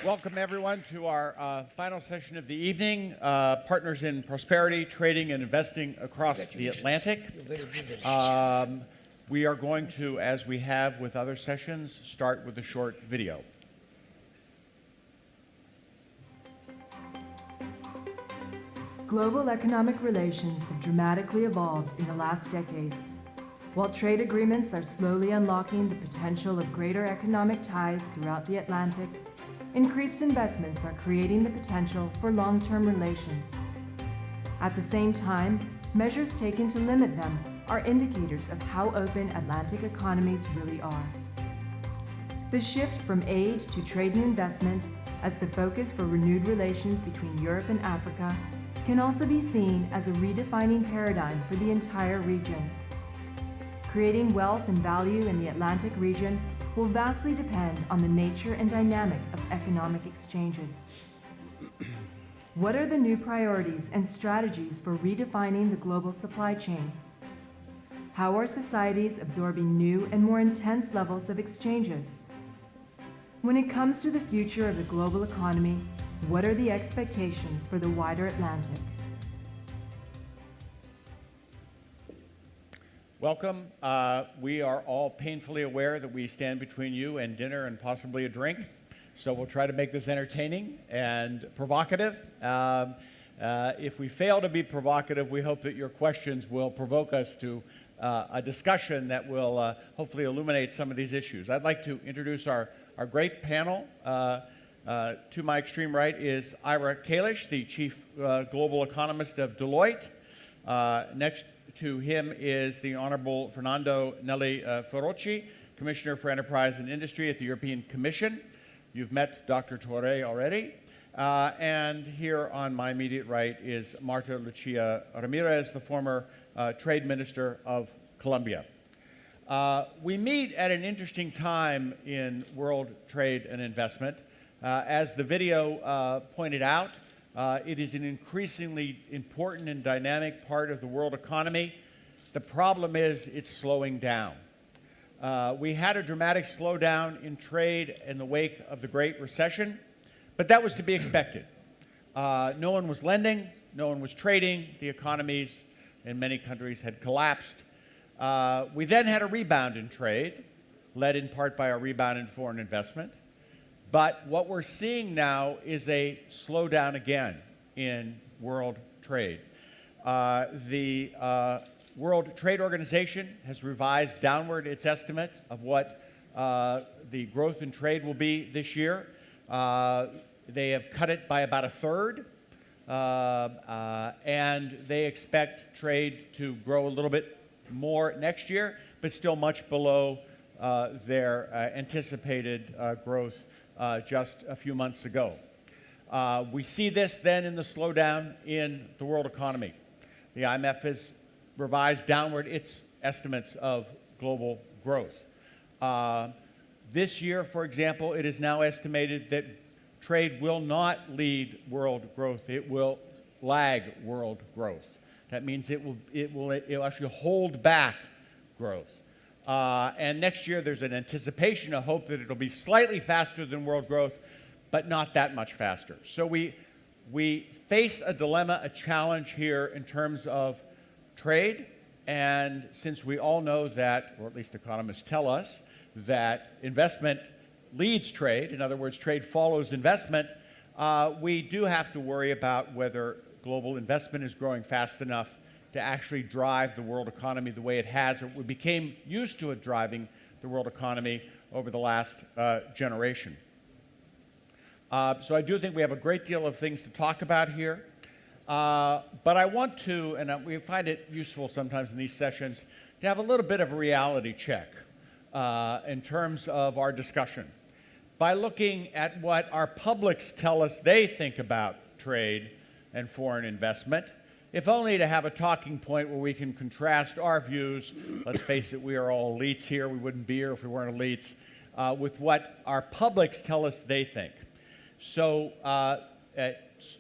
Welcome, everyone, to our final session of the evening, Partners in Prosperity, Trading and Investing Across the Atlantic. We are going to, as we have with other sessions, start with a short video. Global economic relations have dramatically evolved in the last decades. While trade agreements are slowly unlocking the potential of greater economic ties throughout the Atlantic, increased investments are creating the potential for long-term relations. At the same time, measures taken to limit them are indicators of how open Atlantic economies really are. The shift from aid to trade and investment as the focus for renewed relations between Europe and Africa can also be seen as a redefining paradigm for the entire region. Creating wealth and value in the Atlantic region will vastly depend on the nature and dynamic of economic exchanges. What are the new priorities and strategies for redefining the global supply chain? How are societies absorbing new and more intense levels of exchanges? When it comes to the future of the global economy, what are the expectations for the wider Atlantic? Welcome. We are all painfully aware that we stand between you and dinner and possibly a drink, so we'll try to make this entertaining and provocative. If we fail to be provocative, we hope that your questions will provoke us to a discussion that will hopefully illuminate some of these issues. I'd like to introduce our great panel. To my extreme right is Ira Kalish, the Chief Global Economist of Deloitte. Next to him is the Honorable Fernando Nelly Ferrocci, Commissioner for Enterprise and Industry at the European Commission. You've met Dr. Torre already. And here on my immediate right is Marta Lucía Ramírez, the former Trade Minister of Colombia. We meet at an interesting time in world trade and investment. As the video pointed out, it is an increasingly important and dynamic part of the world economy. The problem is it's slowing down. We had a dramatic slowdown in trade in the wake of the Great Recession, but that was to be expected. No one was lending, no one was trading, the economies in many countries had collapsed. We then had a rebound in trade, led in part by a rebound in foreign investment. But what we're seeing now is a slowdown again in world trade. The World Trade Organization has revised downward its estimate of what the growth in trade will be this year. They have cut it by about a third, and they expect trade to grow a little bit more next year, but still much below their anticipated growth just a few months ago. We see this then in the slowdown in the world economy. The IMF has revised downward its estimates of global growth. This year, for example, it is now estimated that trade will not lead world growth. It will lag world growth. That means it will actually hold back growth. And next year, there's an anticipation, a hope that it'll be slightly faster than world growth, but not that much faster. So we face a dilemma, a challenge here in terms of trade. And since we all know that, or at least economists tell us, that investment leads trade, in other words, trade follows investment, we do have to worry about whether global investment is growing fast enough to actually drive the world economy the way it has, or we became used to it driving the world economy over the last generation. So I do think we have a great deal of things to talk about here. But I want to, and we find it useful sometimes in these sessions, to have a little bit of a reality check in terms of our discussion. By looking at what our publics tell us they think about trade and foreign investment, if only to have a talking point where we can contrast our views. Let's face it, we are all elites here. We wouldn't be here if we weren't elites, with what our publics tell us they think. So it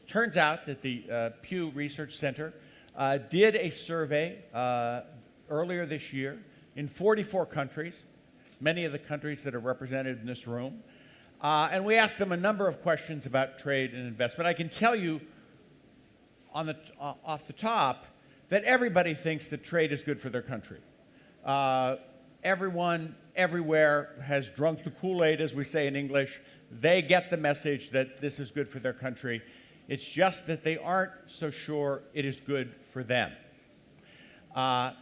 turns out that the Pew Research Center did a survey earlier this year in 44 countries, many of the countries that are represented in this room, And we asked them a number of questions about trade and investment. I can tell you off the top that everybody thinks that trade is good for their country. Everyone, everywhere has drunk the Kool-Aid, as we say in English. They get the message that this is good for their country. It's just that they aren't so sure it is good for them.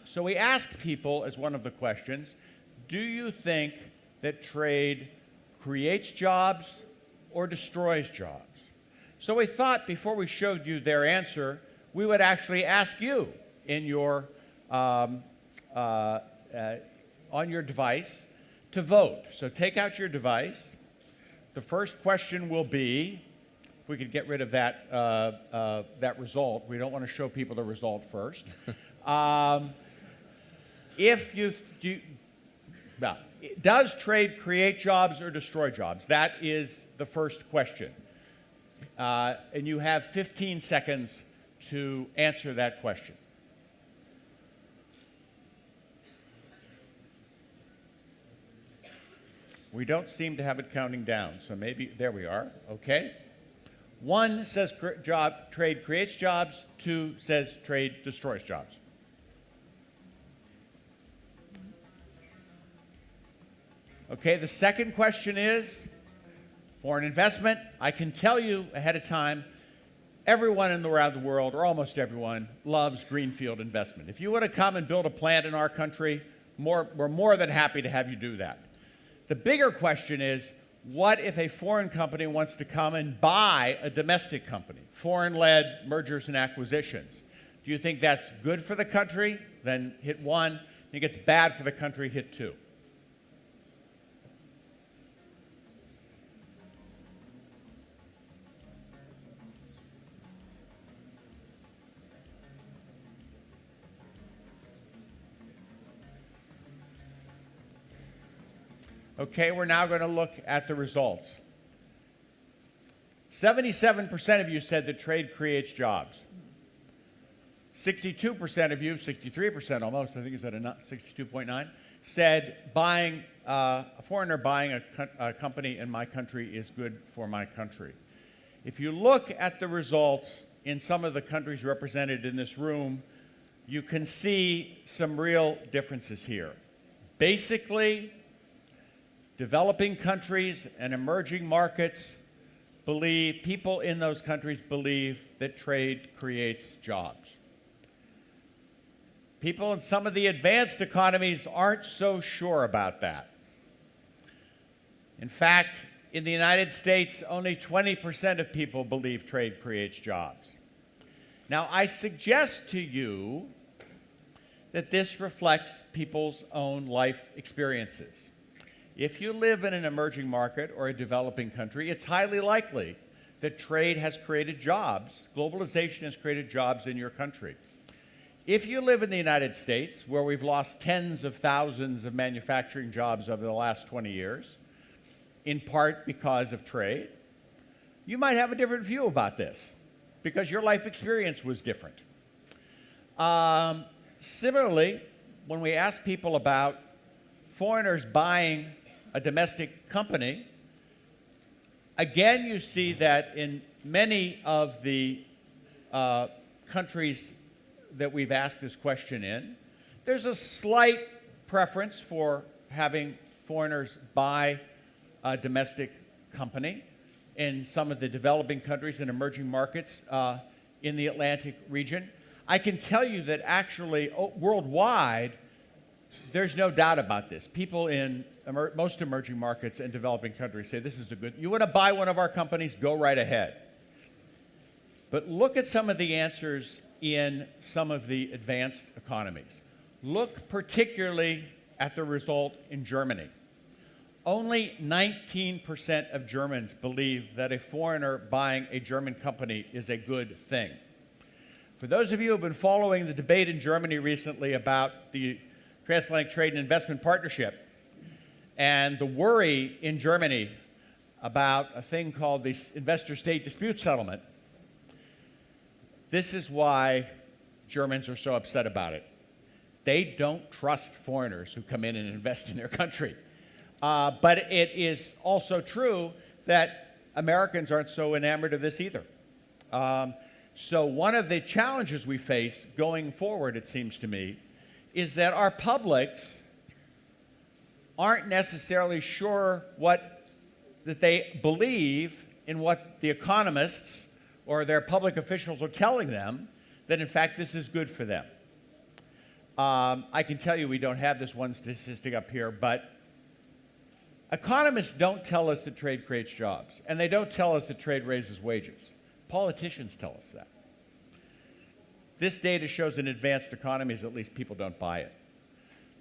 So we asked people, as one of the questions, do you think that trade creates jobs or destroys jobs? So we thought before we showed you their answer, we would actually ask you in your, on your device to vote. So take out your device. The first question will be, if we could get rid of that, that result. We don't want to show people the result first. Does trade create jobs or destroy jobs? That is the first question. And you have 15 seconds to answer that question. We don't seem to have it counting down, so maybe, there we are, okay. 1 says trade creates jobs, 2 says trade destroys jobs. Okay, the second question is foreign investment. I can tell you ahead of time, everyone around the world, or almost everyone, loves greenfield investment. If you want to come and build a plant in our country, we're more than happy to have you do that. The bigger question is, what if a foreign company wants to come and buy a domestic company? Foreign-led mergers and acquisitions. Do you think that's good for the country? Then hit 1. Think it's bad for the country? Hit 2. Okay, we're now going to look at the results. 77% of you said that trade creates jobs. 62% of you, 63% almost, I think it's at 62.9, said a foreigner buying a company in my country is good for my country. If you look at the results in some of the countries represented in this room, you can see some real differences here. Basically, developing countries and emerging markets people in those countries believe that trade creates jobs. People in some of the advanced economies aren't so sure about that. In fact, in the United States, only 20% of people believe trade creates jobs. Now, I suggest to you that this reflects people's own life experiences. If you live in an emerging market or a developing country, it's highly likely that trade has created jobs. Globalization has created jobs in your country. If you live in the United States, where we've lost tens of thousands of manufacturing jobs over the last 20 years, in part because of trade, you might have a different view about this because your life experience was different. Similarly, when we ask people about foreigners buying a domestic company, again, you see that in many of the countries that we've asked this question in, there's a slight preference for having foreigners buy a domestic company in some of the developing countries and emerging markets in the Atlantic region. I can tell you that actually worldwide, there's no doubt about this. People in most emerging markets and developing countries say this is a good, you want to buy one of our companies, go right ahead. But look at some of the answers in some of the advanced economies. Look particularly at the result in Germany. Only 19% of Germans believe that a foreigner buying a German company is a good thing. For those of you who have been following the debate in Germany recently about the Transatlantic Trade and Investment Partnership and the worry in Germany about a thing called the investor-state dispute settlement, this is why Germans are so upset about it. They don't trust foreigners who come in and invest in their country. But it is also true that Americans aren't so enamored of this either. So one of the challenges we face going forward, it seems to me, is that our publics aren't necessarily sure that they believe in what the economists or their public officials are telling them, that in fact this is good for them. I can tell you we don't have this one statistic up here, but economists don't tell us that trade creates jobs, and they don't tell us that trade raises wages. Politicians tell us that. This data shows in advanced economies, at least people don't buy it.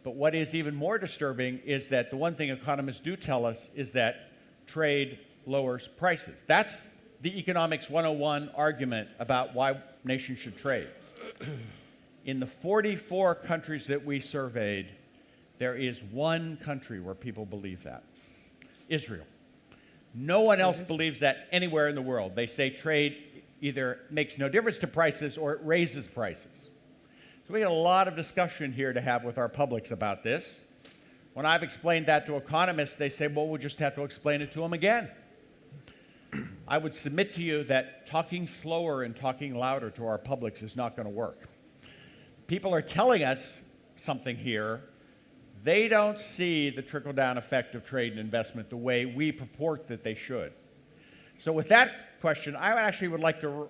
But what is even more disturbing is that the one thing economists do tell us is that trade lowers prices. That's the Economics 101 argument about why nations should trade. In the 44 countries that we surveyed, there is one country where people believe that: Israel. No one else believes that anywhere in the world. They say trade either makes no difference to prices or it raises prices. So we had a lot of discussion here to have with our publics about this. When I've explained that to economists, they say, well, we'll just have to explain it to them again. I would submit to you that talking slower and talking louder to our publics is not going to work. People are telling us something here. They don't see the trickle-down effect of trade and investment the way we purport that they should. So with that question, I actually would like to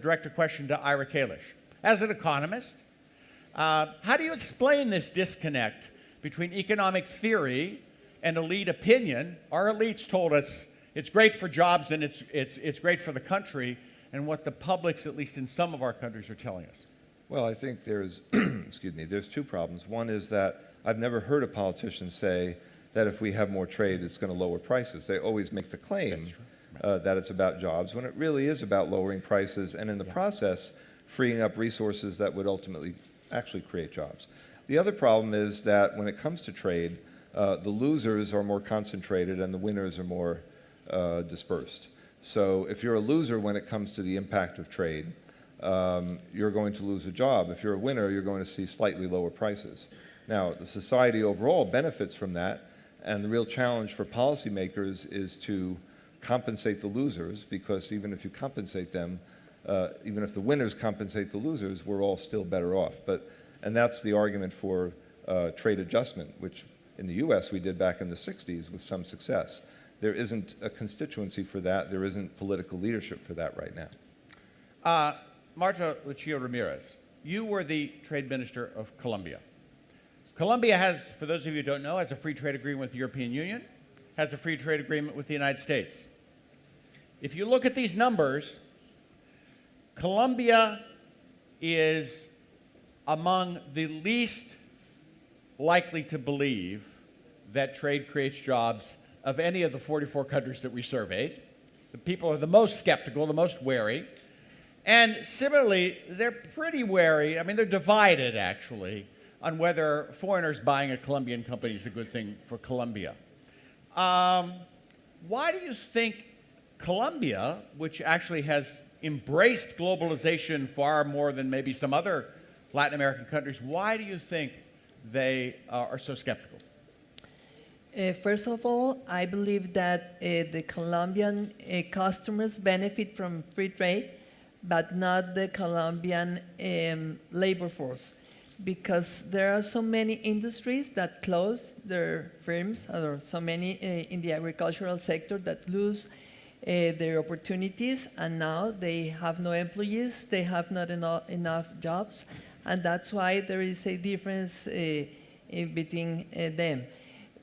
direct a question to Ira Kalish. As an economist, how do you explain this disconnect between economic theory and elite opinion? Our elites told us it's great for jobs and it's great for the country, and what the publics, at least in some of our countries, are telling us. Well, I think there's, excuse me, there's two problems. One is that I've never heard a politician say that if we have more trade, it's going to lower prices. They always make the claim that it's about jobs, when it really is about lowering prices and in the process freeing up resources that would ultimately actually create jobs. The other problem is that when it comes to trade, the losers are more concentrated and the winners are more dispersed. So if you're a loser when it comes to the impact of trade, you're going to lose a job. If you're a winner, you're going to see slightly lower prices. Now, the society overall benefits from that, and the real challenge for policymakers is to compensate the losers, because even if you compensate them, even if the winners compensate the losers, we're all still better off. And that's the argument for trade adjustment, which in the US we did back in the 60s with some success. There isn't a constituency for that. There isn't political leadership for that right now. Marta Lucía Ramírez, you were the trade minister of Colombia. Colombia has, for those of you who don't know, has a free trade agreement with the European Union, has a free trade agreement with the United States. If you look at these numbers, Colombia is among the least likely to believe that trade creates jobs of any of the 44 countries that we surveyed. The people are the most skeptical, the most wary. And similarly, they're pretty wary, I mean, they're divided actually, on whether foreigners buying a Colombian company is a good thing for Colombia. Why do you think Colombia, which actually has embraced globalization far more than maybe some other Latin American countries, why do you think they are so skeptical? First of all, I believe that the Colombian customers benefit from free trade, but not the Colombian labor force, because there are so many industries that close their firms, or so many in the agricultural sector that lose their opportunities, and now they have no employees, they have not enough jobs, and that's why there is a difference between them.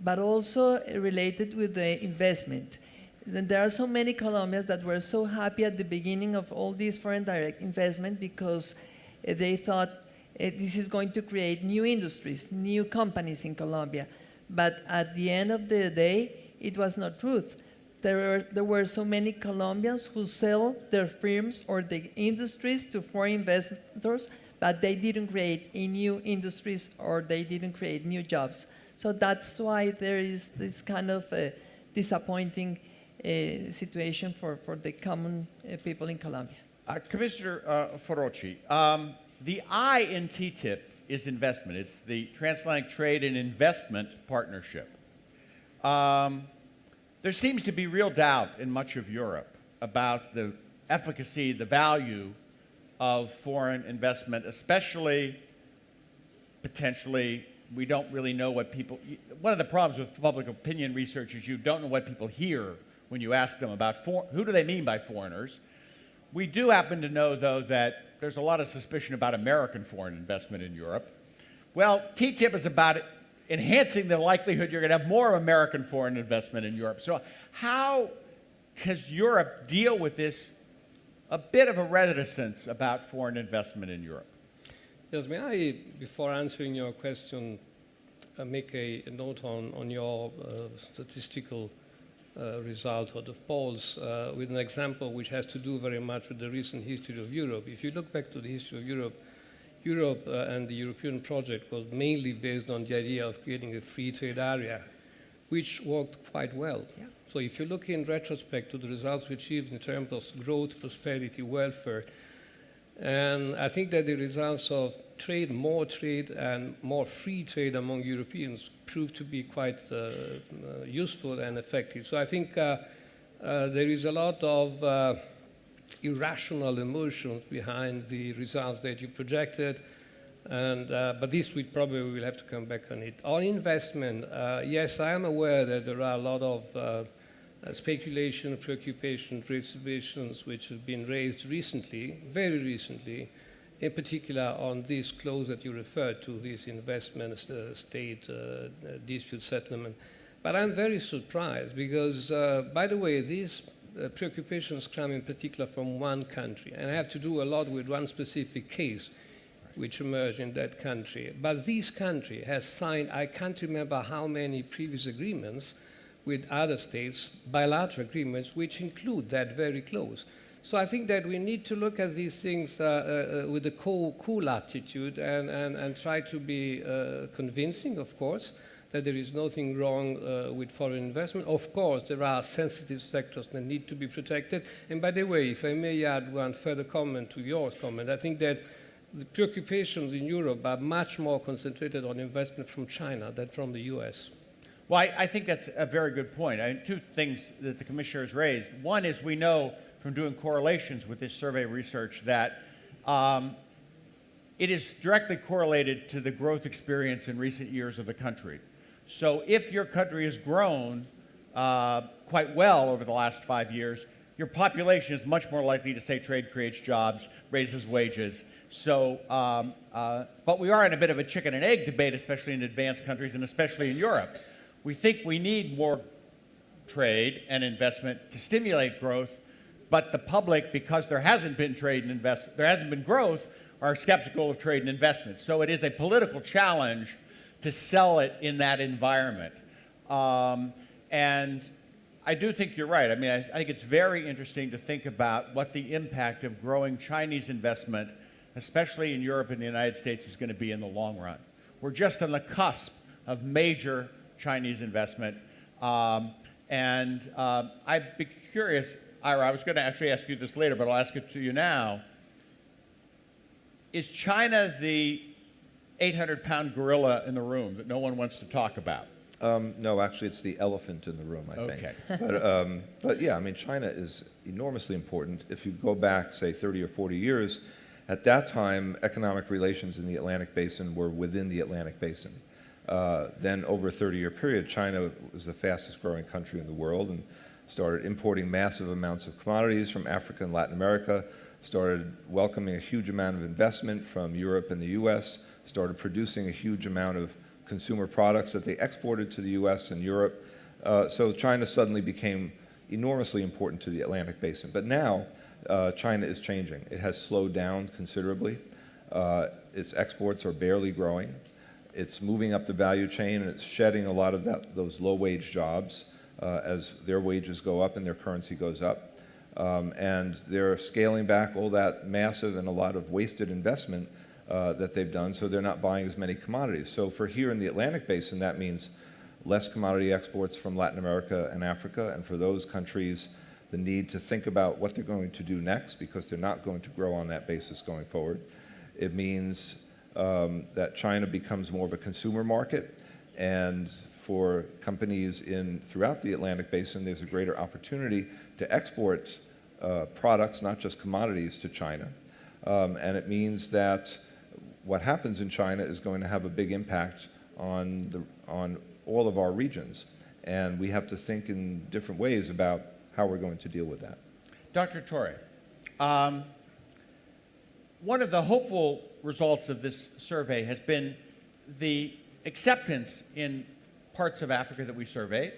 But also related with the investment. There are so many Colombians that were so happy at the beginning of all this foreign direct investment because they thought this is going to create new industries, new companies in Colombia. But at the end of the day, it was not truth. There were so many Colombians who sell their firms or the industries to foreign investors, but they didn't create new industries or they didn't create new jobs. So that's why there is this kind of disappointing situation for the common people in Colombia. Commissioner Ferrocci, the I in TTIP is investment. It's the Transatlantic Trade and Investment Partnership. there seems to be real doubt in much of Europe about the efficacy, the value of foreign investment, especially potentially, we don't really know what people, one of the problems with public opinion research is you don't know what people hear when you ask them about who do they mean by foreigners. We do happen to know, though, that there's a lot of suspicion about American foreign investment in Europe. Well, TTIP is about enhancing the likelihood you're going to have more American foreign investment in Europe. So how does Europe deal with this, a bit of a reticence about foreign investment in Europe? Yes, may I, before answering your question, make a note on your statistical result of the polls with an example which has to do very much with the recent history of Europe. If you look back to the history of Europe, Europe and the European project was mainly based on the idea of creating a free trade area, which worked quite well. Yeah. So if you look in retrospect to the results we achieved in terms of growth, prosperity, welfare, and I think that the results of trade, and more free trade among Europeans proved to be quite useful and effective. So I think there is a lot of irrational emotions behind the results that you projected, and but this we probably will have to come back on it. On investment, yes, I am aware that there are a lot of speculation, preoccupation, reservations which have been raised recently, very recently, in particular on this clause that you referred to, this investment state dispute settlement. But I'm very surprised because, by the way, these preoccupations come in particular from one country, and have to do a lot with one specific case which emerged in that country. But this country has signed, I can't remember how many previous agreements with other states, bilateral agreements, which include that very clause. So I think that we need to look at these things with a cool attitude and try to be convincing, of course, that there is nothing wrong with foreign investment. Of course, there are sensitive sectors that need to be protected. And by the way, if I may add one further comment to your comment, I think that the preoccupations in Europe are much more concentrated on investment from China than from the US. Well, I think that's a very good point. Two things that the commissioner has raised. One is we know from doing correlations with this survey research that it is directly correlated to the growth experience in recent years of the country. So if your country has grown quite well over the last 5 years, your population is much more likely to say trade creates jobs, raises wages. So, but we are in a bit of a chicken and egg debate, especially in advanced countries and especially in Europe. We think we need more trade and investment to stimulate growth, but the public, because there hasn't been trade and there hasn't been growth, are skeptical of trade and investment. So it is a political challenge to sell it in that environment. And I do think you're right. I mean, I think it's very interesting to think about what the impact of growing Chinese investment, especially in Europe and the United States, is going to be in the long run. We're just on the cusp of major Chinese investment. And I'd be curious, Ira, I was going to actually ask you this later, but I'll ask it to you now. Is China the 800-pound gorilla in the room that no one wants to talk about? No, actually, it's the elephant in the room, I think. Okay. But yeah, I mean, China is enormously important. If you go back, say, 30 or 40 years, at that time, economic relations in the Atlantic Basin were within the Atlantic Basin. Then over a 30-year period, China was the fastest growing country in the world and started importing massive amounts of commodities from Africa and Latin America, started welcoming a huge amount of investment from Europe and the US, started producing a huge amount of consumer products that they exported to the US and Europe. So China suddenly became enormously important to the Atlantic Basin. But now, China is changing. It has slowed down considerably. Its exports are barely growing. It's moving up the value chain, and it's shedding a lot of those low-wage jobs as their wages go up and their currency goes up. And they're scaling back all that massive and a lot of wasted investment that they've done, so they're not buying as many commodities. So for here in the Atlantic Basin, that means less commodity exports from Latin America and Africa, and for those countries, the need to think about what they're going to do next, because they're not going to grow on that basis going forward. It means that China becomes more of a consumer market, and for companies throughout the Atlantic Basin. There's a greater opportunity to export products, not just commodities, to China. And it means that what happens in China is going to have a big impact on all of our regions. And we have to think in different ways about how we're going to deal with that. Dr. Torre, one of the hopeful results of this survey has been the acceptance in parts of Africa that we surveyed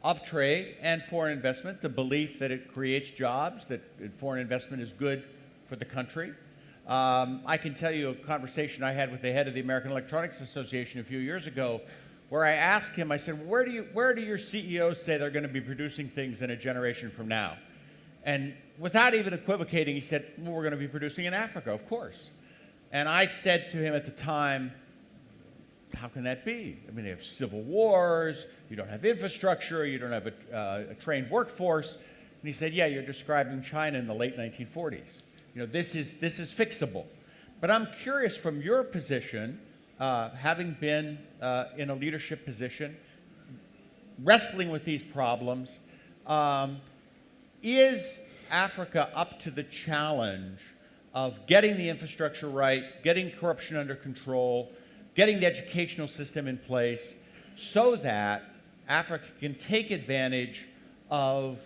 of trade and foreign investment, the belief that it creates jobs, that foreign investment is good for the country. I can tell you a conversation I had with the head of the American Electronics Association a few years ago, where I asked him, I said, where do your CEOs say they're going to be producing things in a generation from now? And without even equivocating, he said, well, we're going to be producing in Africa, of course. And I said to him at the time, how can that be? I mean, they have civil wars, you don't have infrastructure, you don't have a trained workforce. And he said, yeah, you're describing China in the late 1940s. You know, this is fixable. But I'm curious, from your position, having been in a leadership position, wrestling with these problems, is Africa up to the challenge of getting the infrastructure right, getting corruption under control, getting the educational system in place so that Africa can take advantage of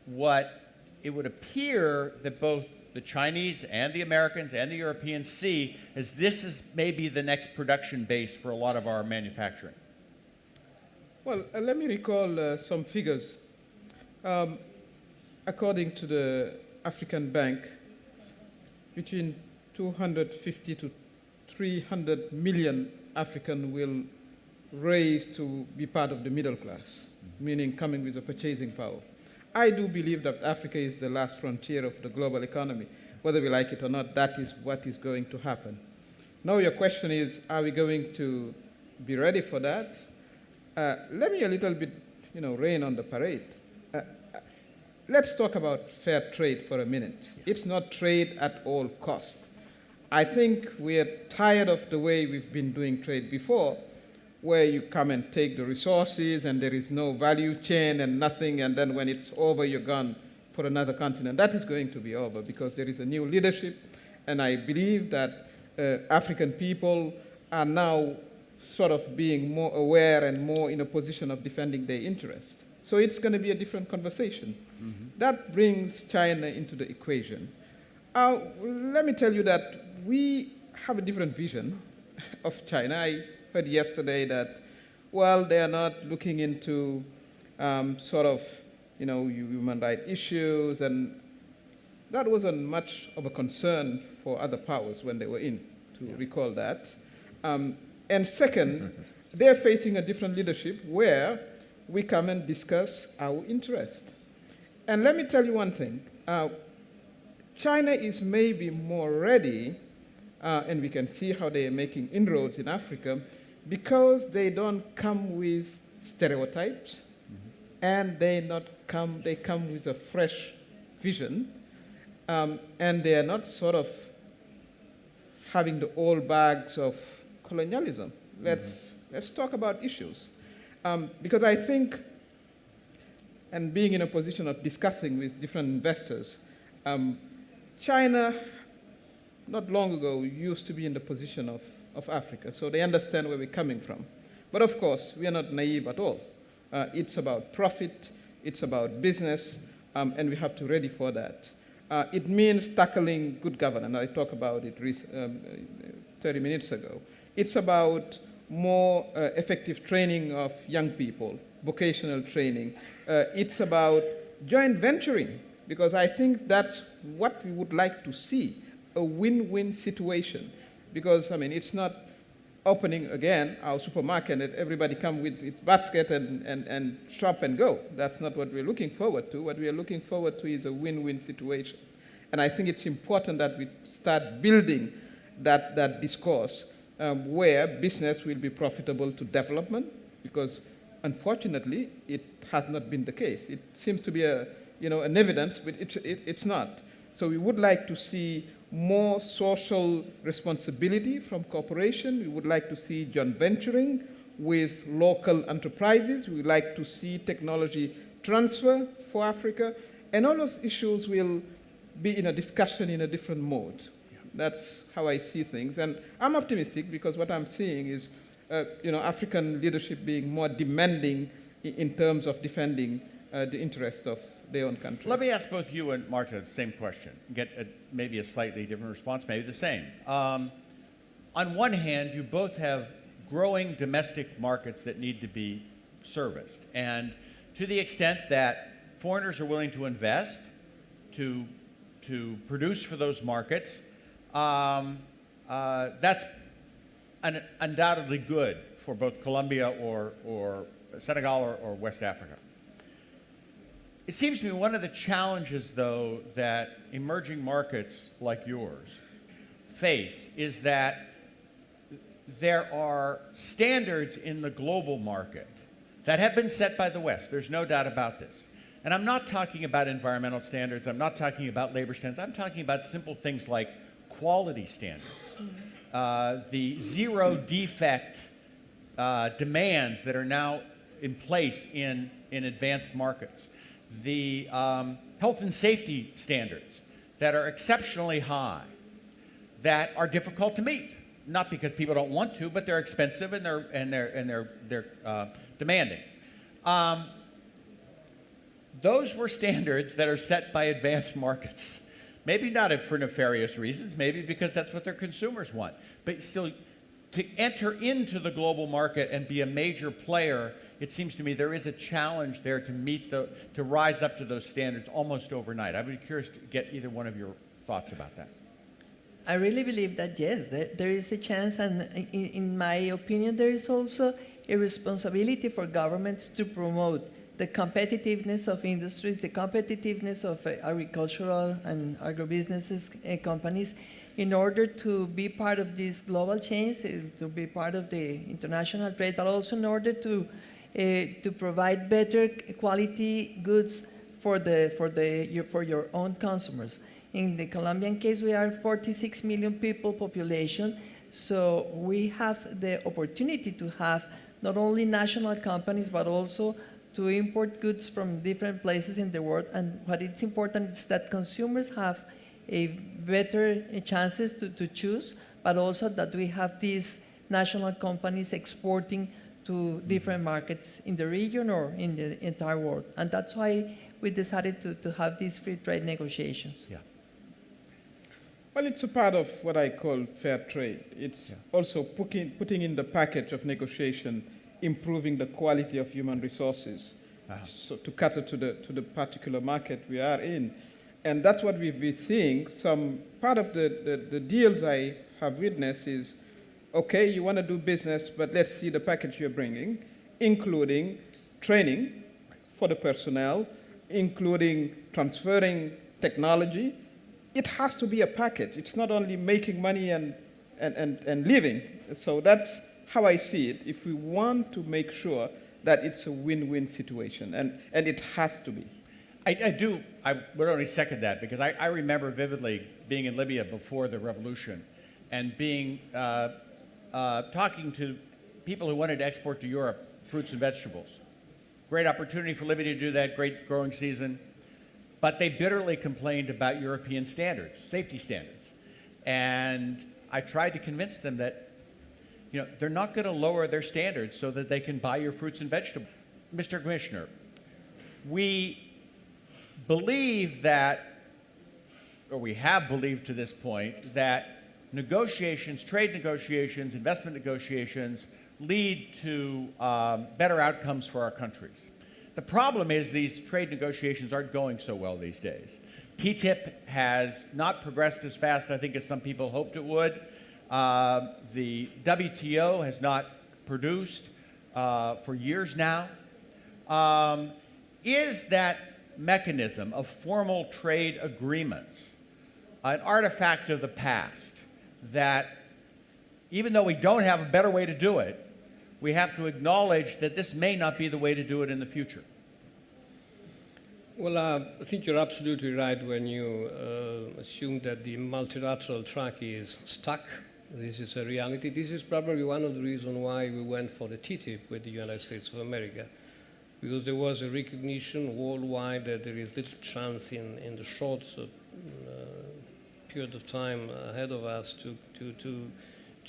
what it would appear that both the Chinese and the Americans and the Europeans see as this is maybe the next production base for a lot of our manufacturing? Well, let me recall some figures. According to the African Bank, between 250 to 300 million African will raise to be part of the middle class, meaning coming with a purchasing power. I do believe that Africa is the last frontier of the global economy. Whether we like it or not, that is what is going to happen. Now your question is, are we going to be ready for that? Let me a little bit, rain on the parade. Let's talk about fair trade for a minute. It's not trade at all cost. I think we're tired of the way we've been doing trade before, where you come and take the resources and there is no value chain and nothing, and then when it's over, you're gone for another continent. That is going to be over because there is a new leadership, and I believe that African people are now sort of being more aware and more in a position of defending their interests. So it's going to be a different conversation. Mm-hmm. That brings China into the equation. Let me tell you that we have a different vision of China. I heard yesterday that, well, they are not looking into human rights issues, and that wasn't much of a concern for other powers when they were in, to recall that. And second, they're facing a different leadership where we come and discuss our interest. And let me tell you one thing. China is maybe more ready, and we can see how they are making inroads in Africa, because they don't come with stereotypes, and they come with a fresh vision, and they are not sort of having the old bags of colonialism. Let's talk about issues. Because I think, and being in a position of discussing with different investors, China, not long ago, used to be in the position of Africa, so they understand where we're coming from. But of course, we are not naive at all. It's about profit, it's about business, and we have to be ready for that. It means tackling good governance. I talked about it 30 minutes ago. It's about more effective training of young people, vocational training. It's about joint venturing, because I think that's what we would like to see, a win-win situation. Because, it's not opening again our supermarket and everybody come with its basket and shop and go. That's not what we're looking forward to. What we are looking forward to is a win-win situation. And I think it's important that we start building that discourse where business will be profitable to development, because unfortunately it has not been the case. It seems to be an evidence, but it's not. So we would like to see more social responsibility from corporation. We would like to see joint venturing with local enterprises. We like to see technology transfer for Africa. And all those issues will be in a discussion in a different mode. That's how I see things. And I'm optimistic because what I'm seeing is African leadership being more demanding in terms of defending the interest of their own country. Let me ask both you and Marta the same question, get maybe a slightly different response, maybe the same. On one hand, you both have growing domestic markets that need to be serviced. And to the extent that foreigners are willing to invest, to produce for those markets, that's undoubtedly good for both Colombia or Senegal or West Africa. It seems to me one of the challenges, though, that emerging markets like yours face is that there are standards in the global market that have been set by the West. There's no doubt about this. And I'm not talking about environmental standards. I'm not talking about labor standards. I'm talking about simple things like quality standards, the zero defect demands that are now in place in advanced markets, the health and safety standards that are exceptionally high, that are difficult to meet. Not because people don't want to, but they're expensive and they're demanding. Those were standards that are set by advanced markets. Maybe not for nefarious reasons, maybe because that's what their consumers want. But still, to enter into the global market and be a major player, it seems to me there is a challenge there to rise up to those standards almost overnight. I would be curious to get either one of your thoughts about that. I really believe that, yes, there is a chance, and in my opinion, there is also a responsibility for governments to promote the competitiveness of industries, the competitiveness of agricultural and agribusinesses companies, in order to be part of these global chains, to be part of the international trade, but also in order to provide better quality goods for your own consumers. In the Colombian case, we are 46 million people population, so we have the opportunity to have not only national companies, but also to import goods from different places in the world. And what is important is that consumers have a better chances to choose, but also that we have these national companies exporting to different markets in the region or in the entire world. And that's why we decided to have these free trade negotiations. Yeah. Well, it's a part of what I call fair trade. It's also putting in the package of negotiation, improving the quality of human resources, so to cater to the particular market we are in. And that's what we've been seeing. Some part of the deals I have witnessed is, okay, you want to do business, but let's see the package you're bringing, including training for the personnel, including transferring technology. It has to be a package. It's not only making money and living. So that's how I see it. If we want to make sure that it's a win-win situation, and it has to be. I would only second that, because I remember vividly being in Libya before the revolution and talking to people who wanted to export to Europe fruits and vegetables. Great opportunity for Libya to do that, great growing season. But they bitterly complained about European standards, safety standards. And I tried to convince them that they're not going to lower their standards so that they can buy your fruits and vegetables. Mr. Commissioner, we believe that, or we have believed to this point, that negotiations, trade negotiations, investment negotiations lead to better outcomes for our countries. The problem is these trade negotiations aren't going so well these days. TTIP has not progressed as fast, I think, as some people hoped it would. The WTO has not produced for years now. Is that mechanism of formal trade agreements an artifact of the past that, even though we don't have a better way to do it, we have to acknowledge that this may not be the way to do it in the future? Well, I think you're absolutely right when you assume that the multilateral track is stuck This is a reality. This is probably one of the reasons why we went for the TTIP with the United States of America, because there was a recognition worldwide that there is little chance in the short period of time ahead of us to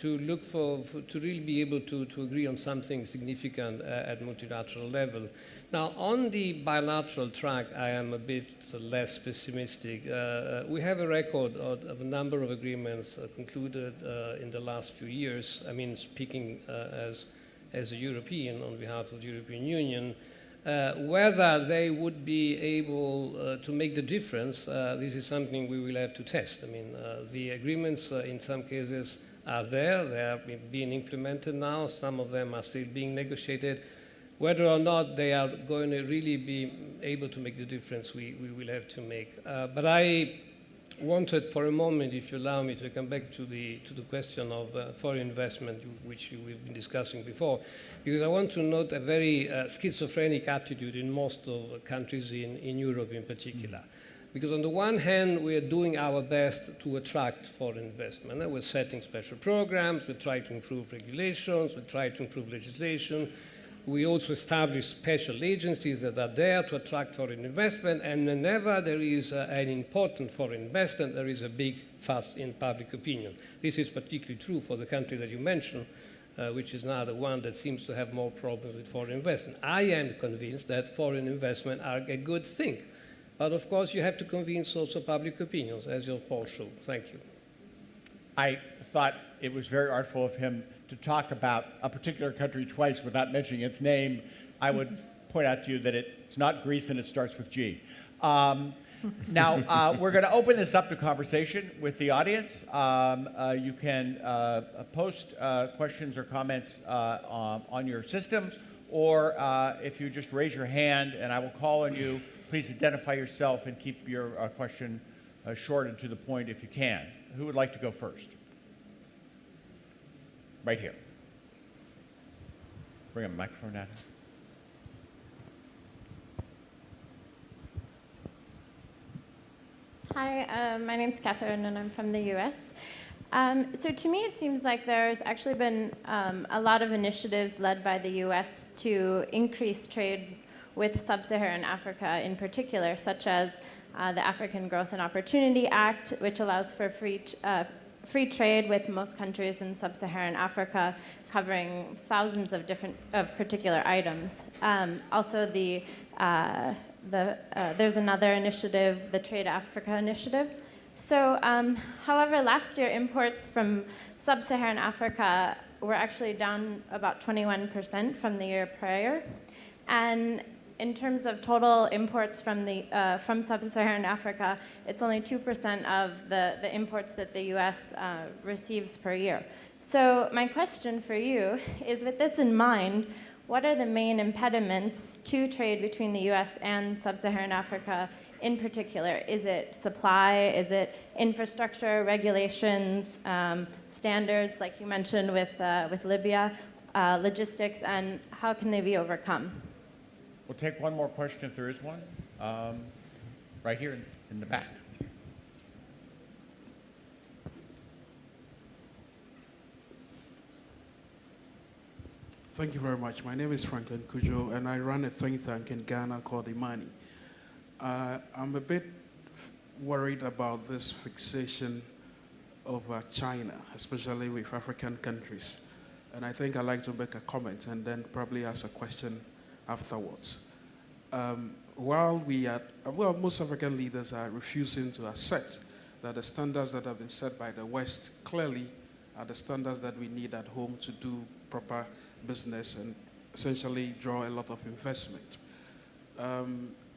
look to really be able to agree on something significant at multilateral level. Now, on the bilateral track, I am a bit less pessimistic. We have a record of a number of agreements concluded in the last few years. I mean, speaking as a European on behalf of the European Union, whether they would be able to make the difference, this is something we will have to test. I mean, the agreements in some cases are there. They are being implemented now. Some of them are still being negotiated. Whether or not they are going to really be able to make the difference, we will have to make. But I wanted for a moment, if you allow me, to come back to the question of foreign investment, which we've been discussing before, because I want to note a very schizophrenic attitude in most of countries in Europe in particular. Because on the one hand, we are doing our best to attract foreign investment. We're setting special programs, we try to improve regulations, we try to improve legislation. We also establish special agencies that are there to attract foreign investment, and whenever there is an important foreign investment, there is a big fuss in public opinion. This is particularly true for the country that you mentioned, which is now the one that seems to have more problems with foreign investment. I am convinced that foreign investment are a good thing. But of course, you have to convince also public opinions, as your poll showed. Thank you. I thought it was very artful of him to talk about a particular country twice without mentioning its name. I would point out to you that it's not Greece and it starts with G. Now, we're going to open this up to conversation with the audience. You can post questions or comments on your systems, or if you just raise your hand and I will call on you, please identify yourself and keep your question short and to the point if you can. Who would like to go first? Right here. Bring a microphone down. Hi, my name's Catherine and I'm from the US. So to me it seems like there's actually been a lot of initiatives led by the US to increase trade with sub-Saharan Africa in particular, such as the African Growth and Opportunity Act, which allows for free trade with most countries in sub-Saharan Africa, covering thousands of particular items. Also, there's another initiative, the Trade Africa Initiative. So, however, last year imports from sub-Saharan Africa were actually down about 21% from the year prior, and in terms of total imports from sub-Saharan Africa, it's only 2% of the imports that the U.S. Receives per year. So my question for you is, with this in mind, what are the main impediments to trade between the U.S. and sub-Saharan Africa in particular? Is it supply? Is it infrastructure, regulations, standards, like you mentioned with Libya, logistics, and how can they be overcome? We'll take one more question if there is one. Right here in the back. Thank you very much. My name is Franklin Kujo, and I run a think tank in Ghana called Imani. I'm a bit worried about this fixation of China, especially with African countries. And I think I'd like to make a comment and then probably ask a question afterwards. While most African leaders are refusing to accept that the standards that have been set by the West clearly are the standards that we need at home to do proper business and essentially draw a lot of investment.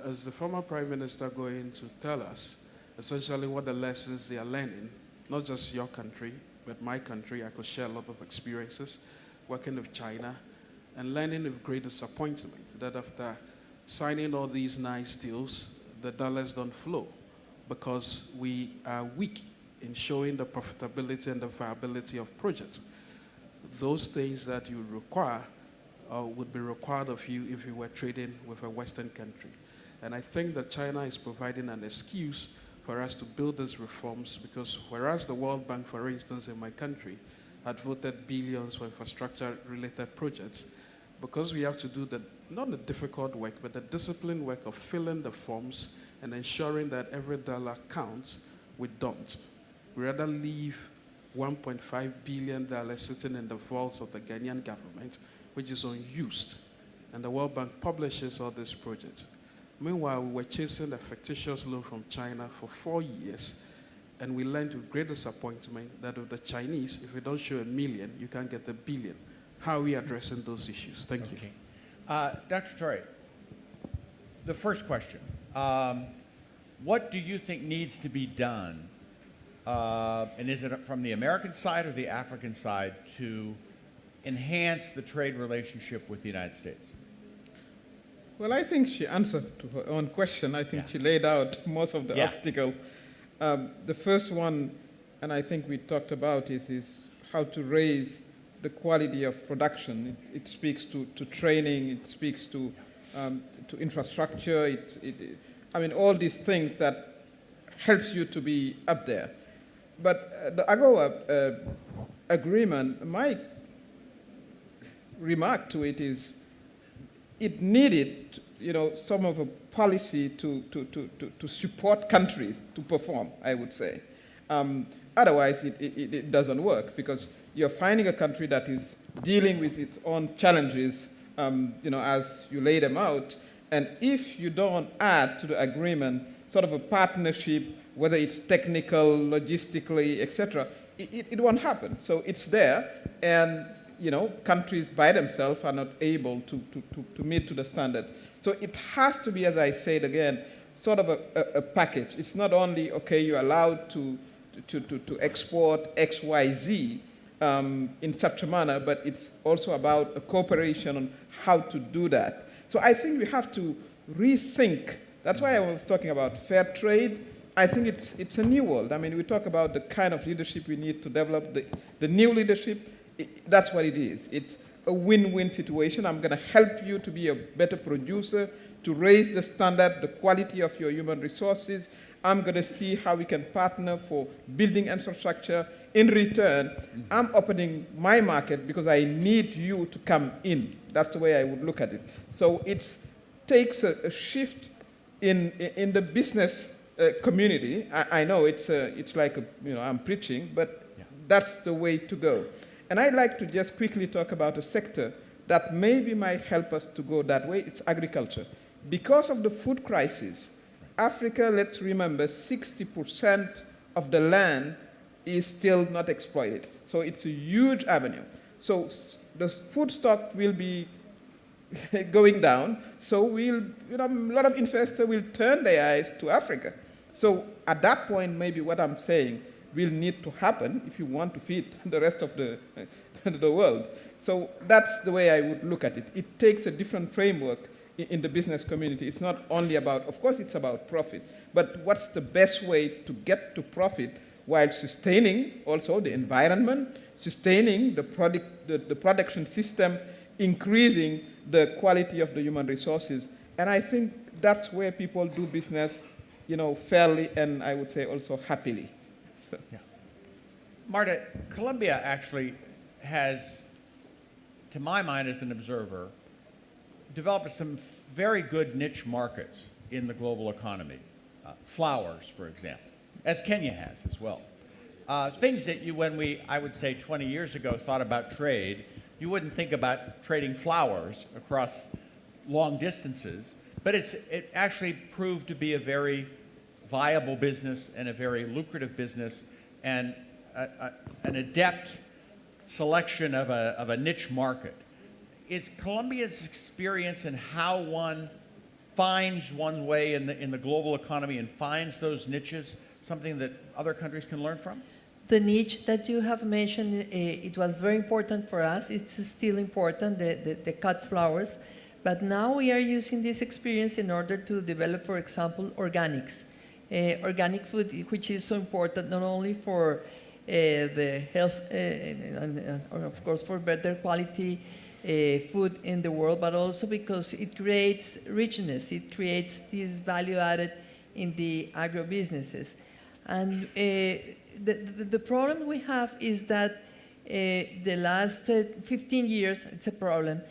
As the former Prime Minister going to tell us essentially what the lessons they are learning, not just your country, but my country, I could share a lot of experiences working with China and learning with great disappointment that after signing all these nice deals, the dollars don't flow because we are weak in showing the profitability and the viability of projects. Those things that you require would be required of you if you were trading with a Western country. And I think that China is providing an excuse for us to build these reforms, because whereas the World Bank, for instance, in my country, had voted billions for infrastructure-related projects, because we have to do not the difficult work, but the disciplined work of filling the forms and ensuring that every dollar counts, we don't. We rather leave $1.5 billion sitting in the vaults of the Ghanaian government, which is unused. And the World Bank publishes all these projects. Meanwhile, we were chasing a fictitious loan from China for 4 years, and we learned with great disappointment that with the Chinese, if we don't show $1 million, you can't get $1 billion. How are we addressing those issues? Thank you. Dr. Torre, the first question. What do you think needs to be done, and is it from the American side or the African side, to enhance the trade relationship with the United States? Well, I think she answered to her own question. I think she laid out most of the obstacle. The first one, and I think we talked about, is how to raise the quality of production. It speaks to training, it speaks to infrastructure, I mean, all these things that helps you to be up there. But the AGOA agreement, my remark to it is, it needed, some of a policy to support countries to perform, I would say. Otherwise, it doesn't work, because you're finding a country that is dealing with its own challenges, as you lay them out. And if you don't add to the agreement sort of a partnership, whether it's technical, logistically, etc., it won't happen. So it's there, and countries by themselves are not able to meet to the standard. So it has to be, as I said again, sort of a package. It's not only, okay, you're allowed to export X, Y, Z in such a manner, but it's also about a cooperation on how to do that. So I think we have to rethink. That's why I was talking about fair trade. I think it's a new world. I mean, we talk about the kind of leadership we need to develop, the new leadership. That's what it is. It's a win-win situation. I'm going to help you to be a better producer, to raise the standard, the quality of your human resources. I'm going to see how we can partner for building infrastructure. In return, I'm opening my market because I need you to come in. That's the way I would look at it. So it takes a shift in the business community. I know it's like I'm preaching, but that's the way to go. And I'd like to just quickly talk about a sector that maybe might help us to go that way. It's agriculture. Because of the food crisis, Africa, let's remember, 60% of the land is still not exploited. So it's a huge avenue. So the food stock will be going down. So a lot of investors will turn their eyes to Africa. So at that point, maybe what I'm saying will need to happen if you want to feed the rest of the world. So that's the way I would look at it. It takes a different framework in the business community. It's not only about, of course it's about profit, but what's the best way to get to profit while sustaining also the environment, sustaining the production system, increasing the quality of the human resources. And I think that's where people do business, fairly, and I would say also happily. So. Yeah. Marta, Colombia actually has, to my mind as an observer, developed some very good niche markets in the global economy. Flowers, for example, as Kenya has as well. Things that I would say 20 years ago thought about trade, you wouldn't think about trading flowers across long distances, but it actually proved to be a very viable business and a very lucrative business, and an adept selection of a niche market. Is Colombia's experience in how one finds one way in the global economy and finds those niches something that other countries can learn from? The niche that you have mentioned, it was very important for us. It's still important, the cut flowers. But now we are using this experience in order to develop, for example, organics. Organic food, which is so important not only for the health and of course for better quality food in the world, but also because it creates richness. It creates this value added in the agro-businesses. And the problem we have is that the last 15 years, it's a problem,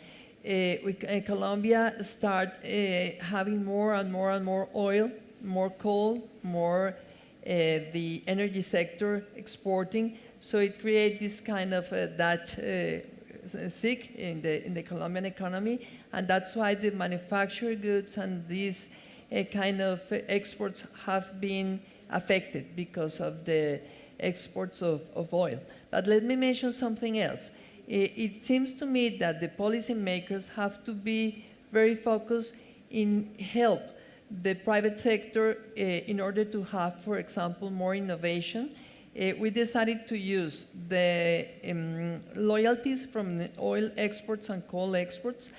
Colombia start having more and more and more oil, more coal, more the energy sector exporting. So it creates this kind of sick in the Colombian economy, and that's why the manufactured goods and these kind of exports have been affected because of the exports of oil. But let me mention something else. It seems to me that the policymakers have to be very focused in help the private sector in order to have, for example, more innovation. We decided to use the loyalties from the oil exports and coal exports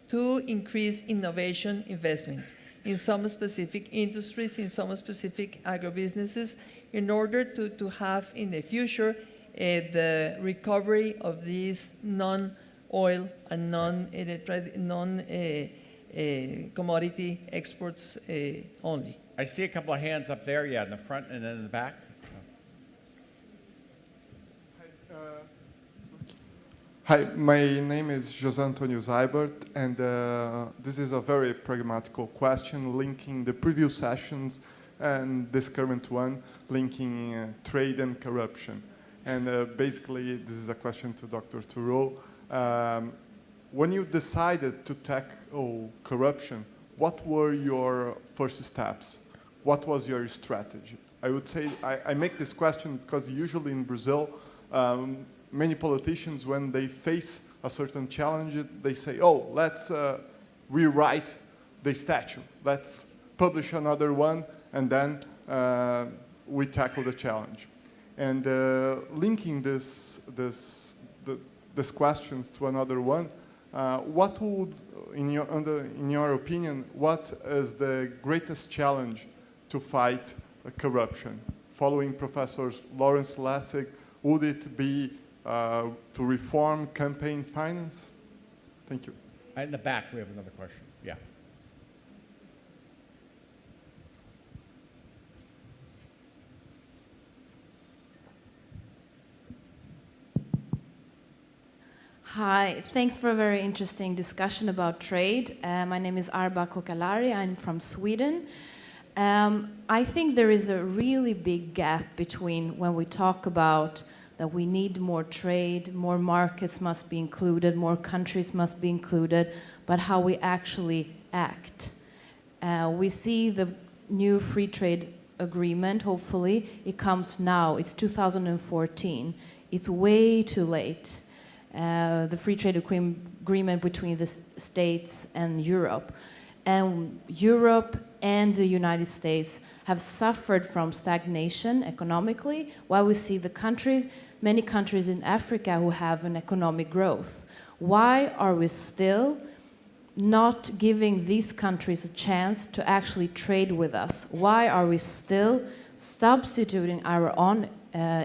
to increase innovation investment in some specific industries, in some specific agribusinesses, in order to have in the future the recovery of these non-oil and non-commodity exports only. I see a couple of hands up there, yeah, in the front and then in the back. Hi, my name is José Antonio Zaibert, and this is a very pragmatical question linking the previous sessions and this current one, linking trade and corruption. And basically, this is a question to Dr. Thoreau. When you decided to tackle corruption, what were your first steps? What was your strategy? I would say, I make this question because usually in Brazil, many politicians, when they face a certain challenge, they say, oh, let's rewrite the statute. Let's publish another one, and then we tackle the challenge. And linking this questions to another one, what would, in your opinion, what is the greatest challenge to fight corruption? Following Professors Lawrence Lessig, would it be to reform campaign finance? Thank you. In the back, we have another question. Yeah. Hi, thanks for a very interesting discussion about trade. My name is Arba Kokalari, I'm from Sweden. I think there is a really big gap between when we talk about that we need more trade, more markets must be included, more countries must be included, but how we actually act. We see the new free trade agreement, hopefully, it comes now, it's 2014. It's way too late. The free trade agreement between the States and Europe. And Europe and the United States have suffered from stagnation economically, while we see the countries, many countries in Africa who have an economic growth. Why are we still not giving these countries a chance to actually trade with us? Why are we still substituting our own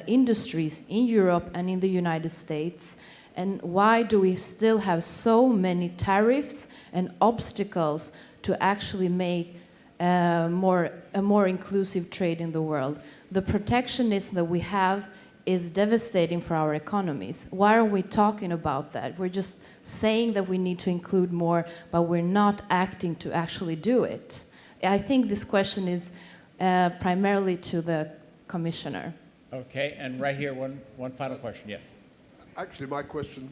industries in Europe and in the United States? And why do we still have so many tariffs and obstacles to actually make a more inclusive trade in the world? The protectionism that we have is devastating for our economies. Why are we talking about that? We're just saying that we need to include more, but we're not acting to actually do it. I think this question is primarily to the Commissioner. Okay, and right here, one final question, yes. Actually, my question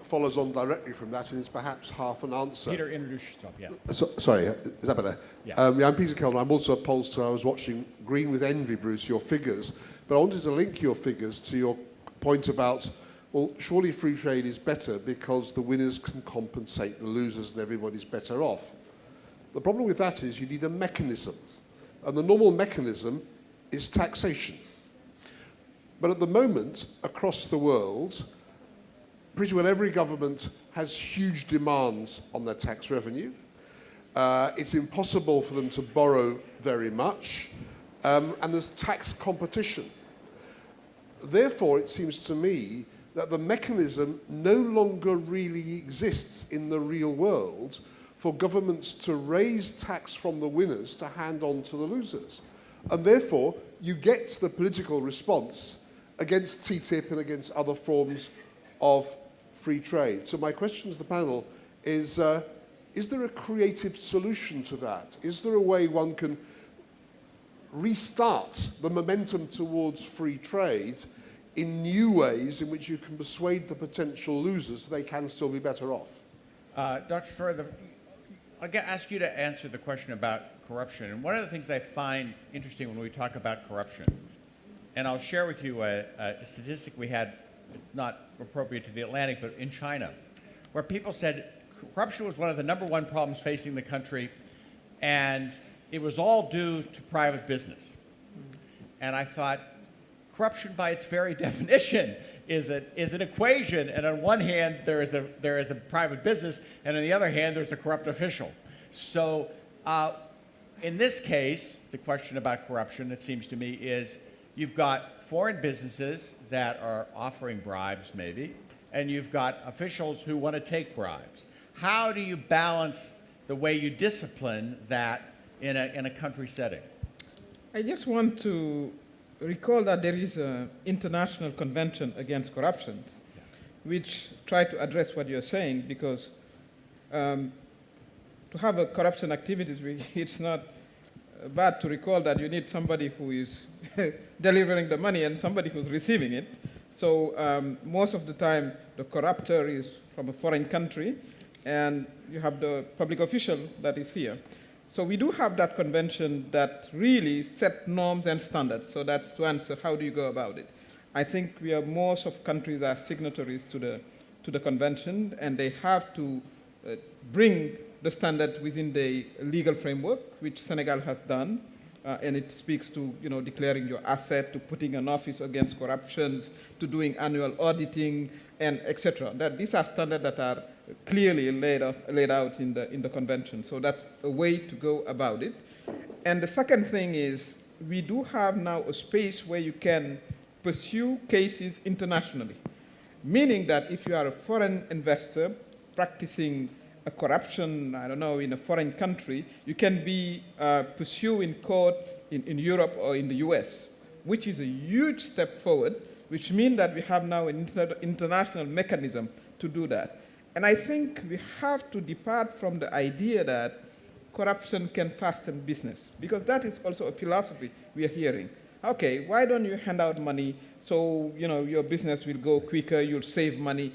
follows on directly from that, and is perhaps half an answer. Peter, introduce yourself, yeah. Sorry, is that better? Yeah. I'm Peter Kellner. I'm also a pollster. I was watching Green with Envy, Bruce, your figures. But I wanted to link your figures to your point about, well, surely free trade is better because the winners can compensate the losers and everybody's better off. The problem with that is you need a mechanism. And the normal mechanism is taxation. But at the moment, across the world, pretty well every government has huge demands on their tax revenue. It's impossible for them to borrow very much, and there's tax competition. Therefore, it seems to me that the mechanism no longer really exists in the real world for governments to raise tax from the winners to hand on to the losers. And therefore, you get the political response against TTIP and against other forms of free trade. So my question to the panel is there a creative solution to that? Is there a way one can restart the momentum towards free trade in new ways in which you can persuade the potential losers they can still be better off? Dr. Shore, I'll ask you to answer the question about corruption. And one of the things I find interesting when we talk about corruption, and I'll share with you a statistic we had, it's not appropriate to the Atlantic, but in China, where people said corruption was one of the #1 problems facing the country, and it was all due to private business. And I thought, corruption by its very definition is an equation, and on one hand there is a private business, and on the other hand there's a corrupt official. So in this case, the question about corruption, it seems to me, is you've got foreign businesses that are offering bribes maybe, and you've got officials who want to take bribes. How do you balance the way you discipline that in a country setting? I just want to recall that there is an international convention against corruption, which try to address what you're saying, because to have a corruption activities, it's not bad to recall that you need somebody who is delivering the money and somebody who's receiving it. So most of the time, the corrupter is from a foreign country, and you have the public official that is here. So we do have that convention that really set norms and standards. So that's to answer, how do you go about it? I think most of countries are signatories to the convention, and they have to bring the standard within the legal framework, which Senegal has done. And it speaks to declaring your asset, to putting an office against corruptions, to doing annual auditing, and etc. These are standards that are clearly laid out in the convention. So that's a way to go about it. And the second thing is, we do have now a space where you can pursue cases internationally, meaning that if you are a foreign investor practicing a corruption, I don't know, in a foreign country, you can be pursued in court in Europe or in the US, which is a huge step forward, which means that we have now an international mechanism to do that. And I think we have to depart from the idea that corruption can fasten business, because that is also a philosophy we are hearing. Okay, why don't you hand out money so your business will go quicker, you'll save money?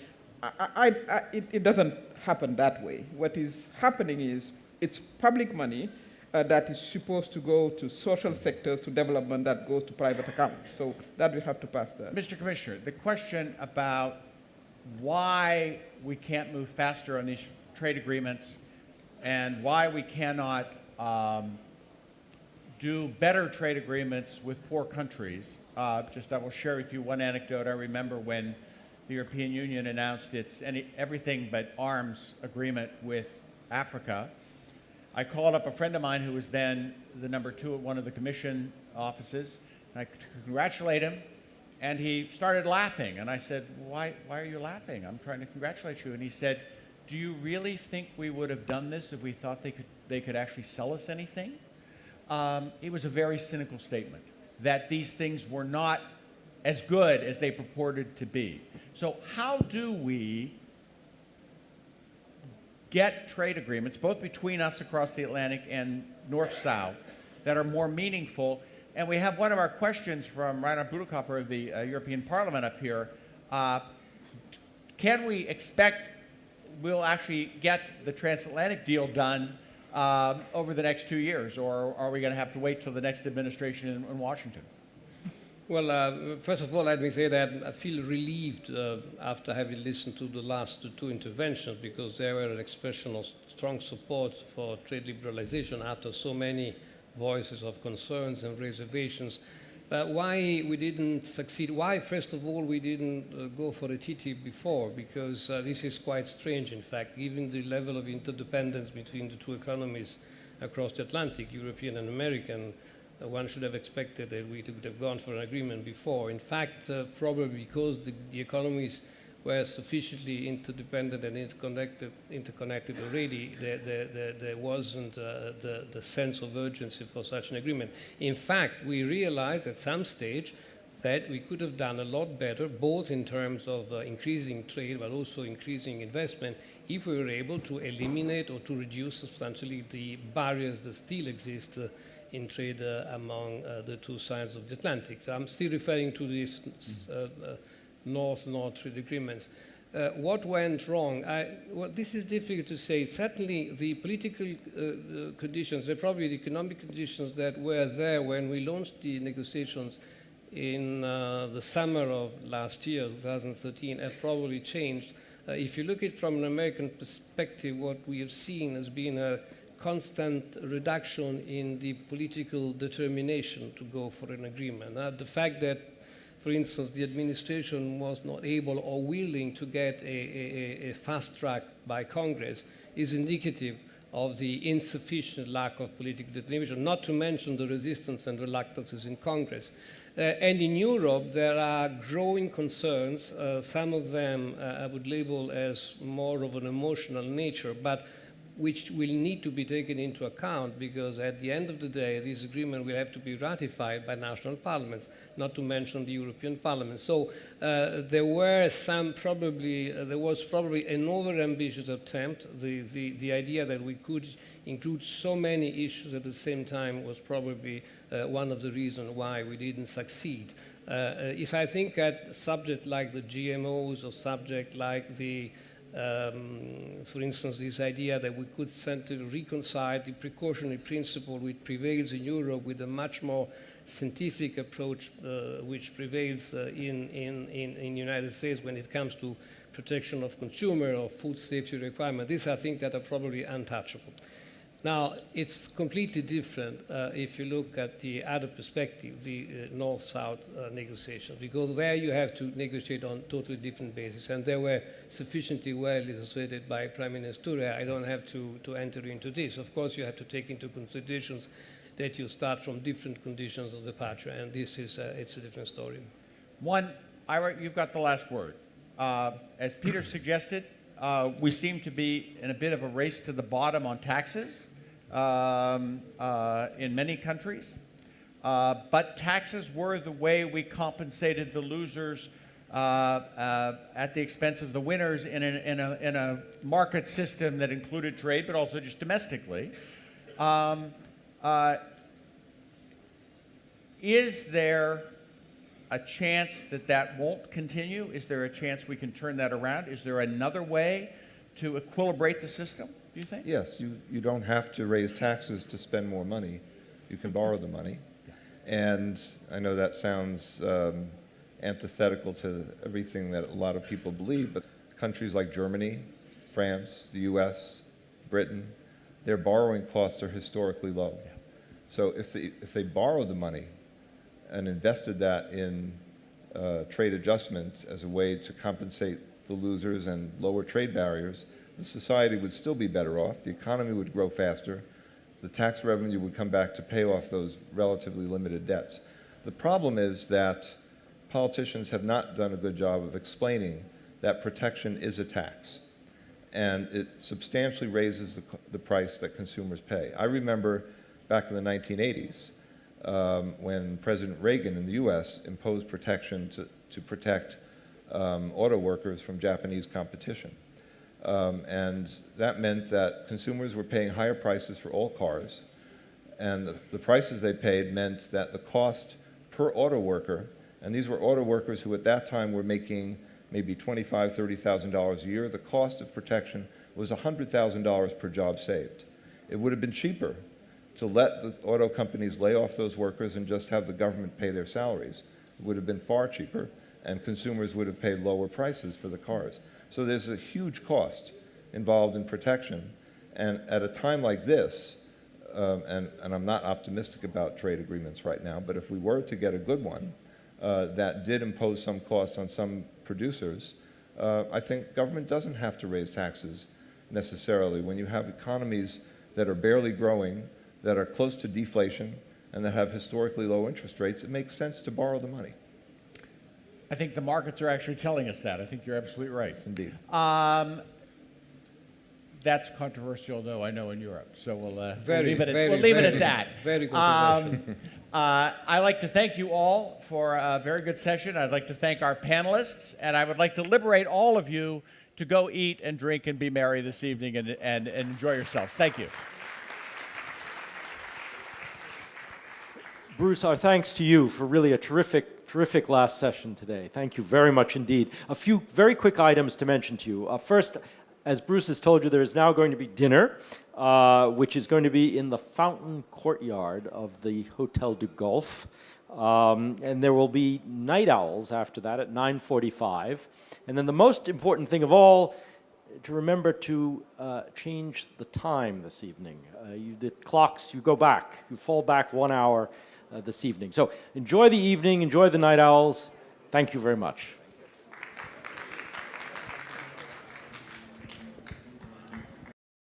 It doesn't happen that way. What is happening is it's public money that is supposed to go to social sectors, to development, that goes to private accounts. So that we have to pass that. Mr. Commissioner, the question about why we can't move faster on these trade agreements and why we cannot do better trade agreements with poor countries. I will share with you one anecdote. I remember when the European Union announced its everything but arms agreement with Africa. I called up a friend of mine who was then the #2 at one of the Commission offices, and I congratulate him, and he started laughing. And I said, why are you laughing? I'm trying to congratulate you. And he said, do you really think we would have done this if we thought they could actually sell us anything? It was a very cynical statement, that these things were not as good as they purported to be. So how do we get trade agreements, both between us across the Atlantic and North-South, that are more meaningful? And we have one of our questions from Rainer Budikofer of the European Parliament up here. Can we expect we'll actually get the transatlantic deal done over the next 2 years, or are we going to have to wait till the next administration in Washington? Well, first of all, let me say that I feel relieved after having listened to the last two interventions, because they were an expression of strong support for trade liberalization after so many voices of concerns and reservations. Why we didn't succeed? Why, first of all, we didn't go for a TTIP before? Because this is quite strange, in fact, given the level of interdependence between the two economies across the Atlantic, European and American. One should have expected that we would have gone for an agreement before. In fact, probably because the economies were sufficiently interdependent and interconnected already, there wasn't the sense of urgency for such an agreement. In fact, we realized at some stage that we could have done a lot better, both in terms of increasing trade, but also increasing investment, if we were able to eliminate or to reduce substantially the barriers that still exist in trade among the two sides of the Atlantic. So I'm still referring to these North-North trade agreements. What went wrong? Well, this is difficult to say. Certainly, the political conditions, probably the economic conditions that were there when we launched the negotiations in the summer of last year, 2013, have probably changed. If you look at it from an American perspective, what we have seen has been a constant reduction in the political determination to go for an agreement. The fact that, for instance, the administration was not able or willing to get a fast track by Congress is indicative of the insufficient lack of political determination, not to mention the resistance and reluctances in Congress. And in Europe, there are growing concerns. Some of them I would label as more of an emotional nature, but which will need to be taken into account, because at the end of the day, this agreement will have to be ratified by national parliaments, not to mention the European Parliament. So there was probably an over-ambitious attempt. The idea that we could include so many issues at the same time was probably one of the reasons why we didn't succeed. If I think at a subject like the GMOs or subject like the for instance, this idea that we could reconcile the precautionary principle which prevails in Europe with a much more scientific approach which prevails in the United States when it comes to protection of consumer or food safety requirements. These are things that are probably untouchable. Now, it's completely different if you look at the other perspective, the North-South negotiations, because there you have to negotiate on totally different basis, and they were sufficiently well illustrated by Prime Minister. I don't have to enter into this. Of course, you have to take into considerations that you start from different conditions of departure, and this is it's a different story. One, Ira, you've got the last word. As Peter suggested, we seem to be in a bit of a race to the bottom on taxes in many countries. But taxes were the way we compensated the losers at the expense of the winners in a market system that included trade, but also just domestically. Is there a chance that that won't continue? Is there a chance we can turn that around? Is there another way to equilibrate the system, do you think? Yes, you don't have to raise taxes to spend more money. You can borrow the money. And I know that sounds antithetical to everything that a lot of people believe, but countries like Germany, France, the US, Britain, their borrowing costs are historically low. Yeah. So if they borrowed the money and invested that in trade adjustments as a way to compensate the losers and lower trade barriers, the society would still be better off, the economy would grow faster, the tax revenue would come back to pay off those relatively limited debts. The problem is that politicians have not done a good job of explaining that protection is a tax, and it substantially raises the price that consumers pay. I remember back in the 1980s, when President Reagan in the US imposed protection to protect auto workers from Japanese competition. And that meant that consumers were paying higher prices for all cars, and the prices they paid meant that the cost per auto worker, and these were auto workers who at that time were making maybe $25,000, $30,000 a year, the cost of protection was $100,000 per job saved. It would have been cheaper to let the auto companies lay off those workers and just have the government pay their salaries. It would have been far cheaper, and consumers would have paid lower prices for the cars. So there's a huge cost involved in protection. And at a time like this, and I'm not optimistic about trade agreements right now, but if we were to get a good one that did impose some costs on some producers, I think government doesn't have to raise taxes necessarily. When you have economies that are barely growing, that are close to deflation, and that have historically low interest rates, it makes sense to borrow the money. I think the markets are actually telling us that. I think you're absolutely right. Indeed. That's controversial, though, I know, in Europe. So we'll Very, leave it very, we'll leave it very, at that. very controversial. I'd like to thank you all for a very good session. I'd like to thank our panelists, and I would like to liberate all of you to go eat and drink and be merry this evening and enjoy yourselves. Thank you. Bruce, our thanks to you for really a terrific last session today. Thank you very much indeed. A few very quick items to mention to you. First, as Bruce has told you, there is now going to be dinner, which is going to be in the fountain courtyard of the Hotel du Golf. And there will be night owls after that at 9:45. And then the most important thing of all, to remember to change the time this evening. The clocks, you go back, you fall back 1 hour this evening. So enjoy the evening, enjoy the night owls. Thank you very much.